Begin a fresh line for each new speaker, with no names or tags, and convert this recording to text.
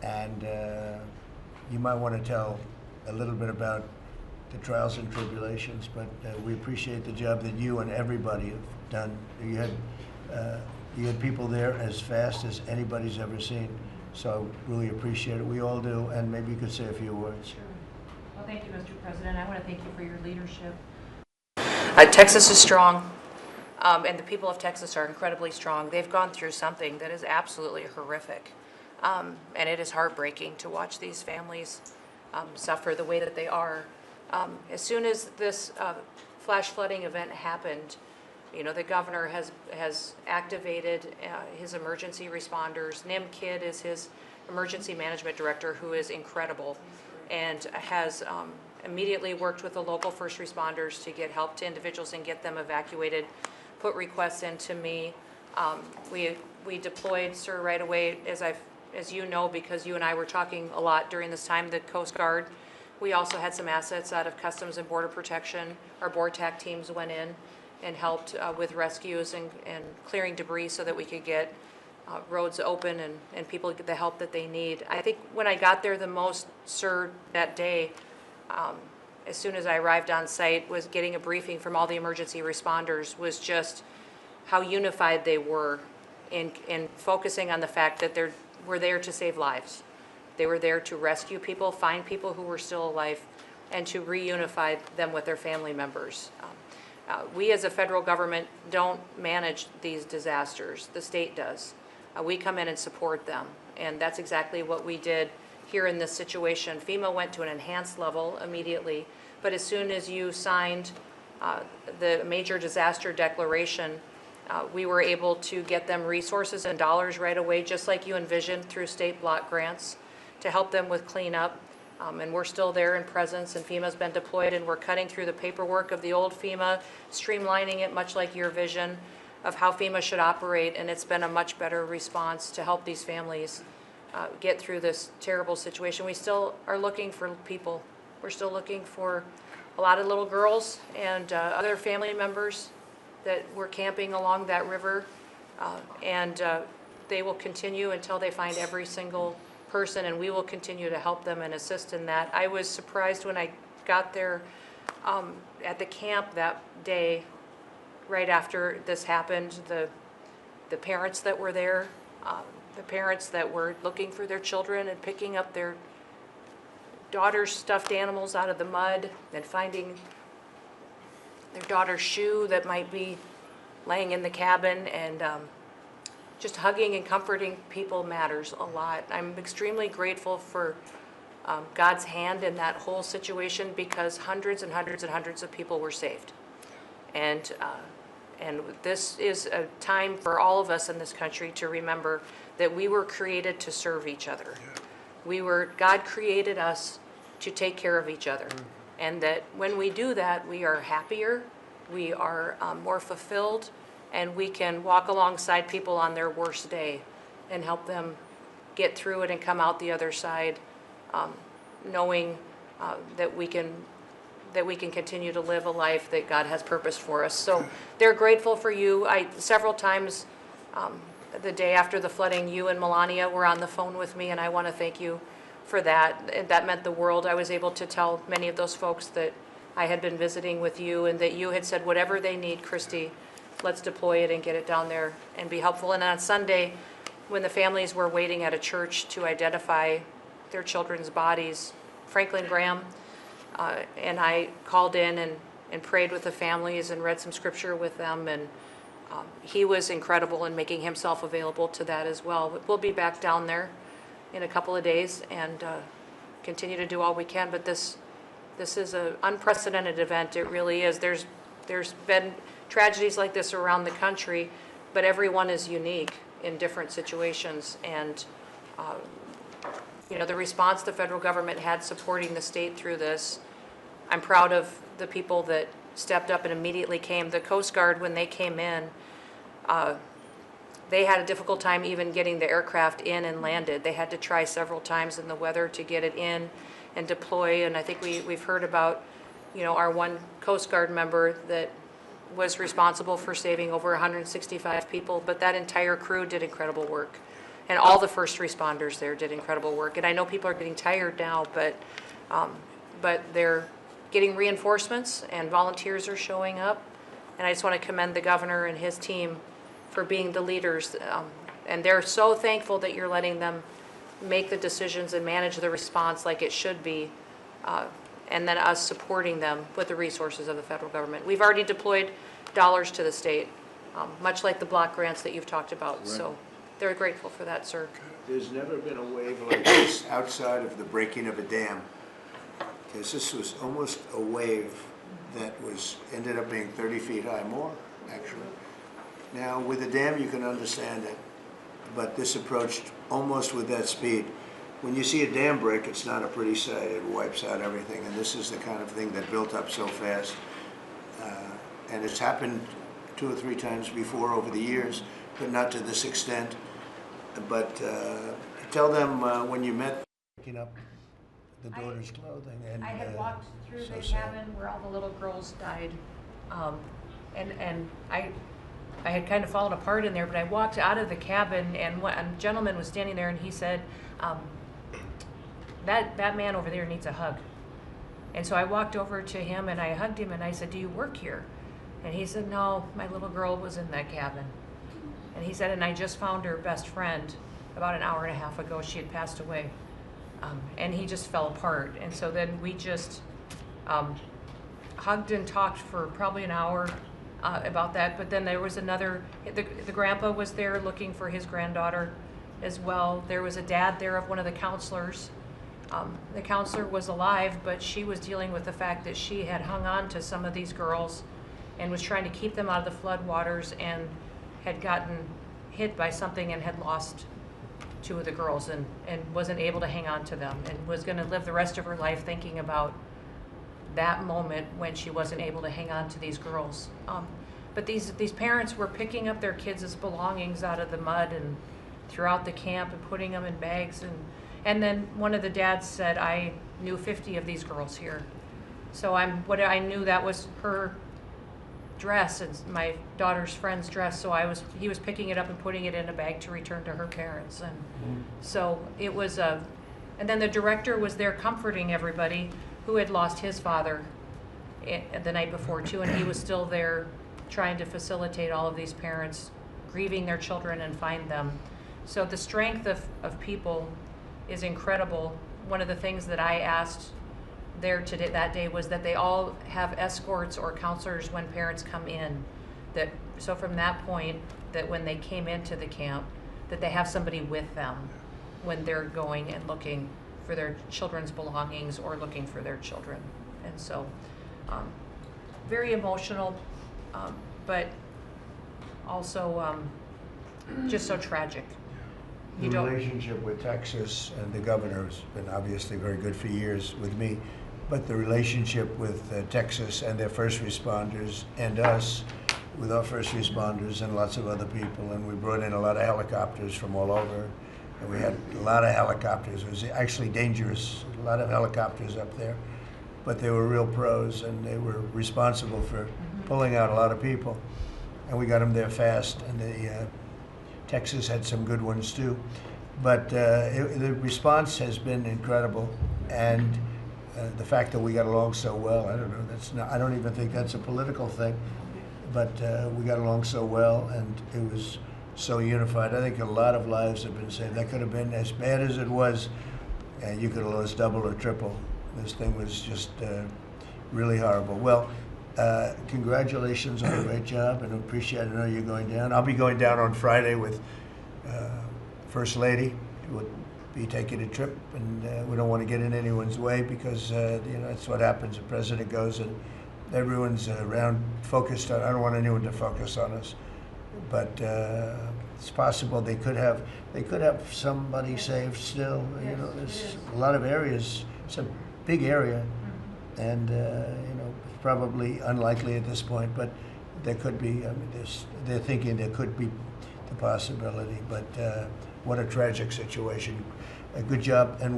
And you might want to tell a little bit about the trials and tribulations, but we appreciate the job that you and everybody have done. You had people there as fast as anybody's ever seen, so really appreciate it. We all do, and maybe you could say a few words.
Sure. Well, thank you, Mr. President. I want to thank you for your leadership.
Texas is strong, and the people of Texas are incredibly strong. They've gone through something that is absolutely horrific, and it is heartbreaking to watch these families suffer the way that they are. As soon as this flash flooding event happened, you know, the governor has activated his emergency responders. Noem is his emergency management director, who is incredible, and has immediately worked with the local first responders to get help to individuals and get them evacuated, put requests into me. We deployed, sir, right away, as you know, because you and I were talking a lot during this time, the Coast Guard. We also had some assets out of Customs and Border Protection. Our BORTAC teams went in and helped with rescues and clearing debris so that we could get roads open and people get the help that they need. I think when I got there the most, sir, that day, as soon as I arrived on site, was getting a briefing from all the emergency responders, was just how unified they were in focusing on the fact that we're there to save lives. They were there to rescue people, find people who were still alive, and to reunify them with their family members. We as a federal government don't manage these disasters. The state does. We come in and support them, and that's exactly what we did here in this situation. FEMA went to an enhanced level immediately, but as soon as you signed the major disaster declaration, we were able to get them resources and dollars right away, just like you envisioned, through state block grants to help them with cleanup. And we're still there in presence, and FEMA's been deployed, and we're cutting through the paperwork of the old FEMA, streamlining it much like your vision of how FEMA should operate, and it's been a much better response to help these families get through this terrible situation. We still are looking for people. We're still looking for a lot of little girls and other family members that were camping along that river, and they will continue until they find every single person, and we will continue to help them and assist in that. I was surprised when I got there at the camp that day, right after this happened, the parents that were there, the parents that were looking for their children and picking up their daughter's stuffed animals out of the mud and finding their daughter's shoe that might be laying in the cabin, and just hugging and comforting people matters a lot. I'm extremely grateful for God's hand in that whole situation, because hundreds and hundreds and hundreds of people were saved. And this is a time for all of us in this country to remember that we were created to serve each other. God created us to take care of each other. And that when we do that, we are happier, we are more fulfilled, and we can walk alongside people on their worst day and help them get through it and come out the other side, knowing that we can continue to live a life that God has purposed for us. So they're grateful for you. Several times the day after the flooding, you and Melania were on the phone with me, and I want to thank you for that. That meant the world. I was able to tell many of those folks that I had been visiting with you, and that you had said, whatever they need, Kristi, let's deploy it and get it down there and be helpful. And on Sunday, when the families were waiting at a church to identify their children's bodies, Franklin Graham and I called in and prayed with the families and read some scripture with them, and he was incredible in making himself available to that as well. But we'll be back down there in a couple of days and continue to do all we can. But this is an unprecedented event. It really is. There's been tragedies like this around the country, but everyone is unique in different situations. And the response the federal government had supporting the state through this, I'm proud of the people that stepped up and immediately came. The Coast Guard, when they came in, they had a difficult time even getting the aircraft in and landed. They had to try several times in the weather to get it in and deploy. And I think we've heard about, our one Coast Guard member that was responsible for saving over 165 people, but that entire crew did incredible work. And all the first responders there did incredible work. And I know people are getting tired now, but they're getting reinforcements and volunteers are showing up. And I just want to commend the governor and his team for being the leaders. And they're so thankful that you're letting them make the decisions and manage the response like it should be. And then us supporting them with the resources of the federal government. We've already deployed dollars to the state, much like the block grants that you've talked about.
Right.
So they're grateful for that, sir.
There's never been a wave like this outside of the breaking of a dam. Because this was almost a wave that ended up being 30 feet high, more actually. Now with a dam you can understand it, but this approached almost with that speed. When you see a dam break, it's not a pretty sight. It wipes out everything, and this is the kind of thing that built up so fast. And it's happened 2 or 3 times before over the years, but not to this extent. But tell them when you met, picking up the daughter's clothing. And
I had walked through
so
the
sad.
cabin where all the little girls died, and I had kind of fallen apart in there, but I walked out of the cabin, and a gentleman was standing there, and he said, that man over there needs a hug. And so I walked over to him, and I hugged him, and I said, do you work here? And he said, no, my little girl was in that cabin. And he said, and I just found her best friend about an hour and a half ago. She had passed away. And he just fell apart. And so then we just hugged and talked for probably an hour about that. But then there was the grandpa was there looking for his granddaughter as well. There was a dad there of one of the counselors. The counselor was alive, but she was dealing with the fact that she had hung on to some of these girls and was trying to keep them out of the floodwaters and had gotten hit by something and had lost 2 of the girls and wasn't able to hang on to them and was going to live the rest of her life thinking about that moment when she wasn't able to hang on to these girls. But these parents were picking up their kids' belongings out of the mud and throughout the camp and putting them in bags. And then one of the dads said, I knew 50 of these girls here. So I knew that was her dress and my daughter's friend's dress. So he was picking it up and putting it in a bag to return to her parents. And so it was and then the director was there comforting everybody who had lost his father the night before too. And he was still there trying to facilitate all of these parents grieving their children and find them. So the strength of people is incredible. One of the things that I asked there today, that day, was that they all have escorts or counselors when parents come in. So from that point, that when they came into the camp, that they have somebody with them when they're going and looking for their children's belongings or looking for their children. And so, very emotional, but also just so tragic.
The relationship with Texas and the governor has been obviously very good for years with me, but the relationship with Texas and their first responders and us with our first responders and lots of other people, and we brought in a lot of helicopters from all over, and we had a lot of helicopters. It was actually dangerous, a lot of helicopters up there, but they were real pros, and they were responsible for pulling out a lot of people, and we got them there fast, and Texas had some good ones too, but the response has been incredible, and the fact that we got along so well, I don't know, I don't even think that's a political thing, but we got along so well, and it was so unified. I think a lot of lives have been saved. That could have been as bad as it was, and you could have lost double or triple. This thing was just really horrible. Well, congratulations on a great job, and appreciate it. I know you're going down. I'll be going down on Friday with First Lady. We'll be taking a trip, and we don't want to get in anyone's way because that's what happens. The president goes and everyone's around focused on. I don't want anyone to focus on us, but it's possible they could have somebody saved still. There's a lot of areas. It's a big area, and probably unlikely at this point, but there could be. I mean, they're thinking there could be the possibility, but what a tragic situation. A good job. And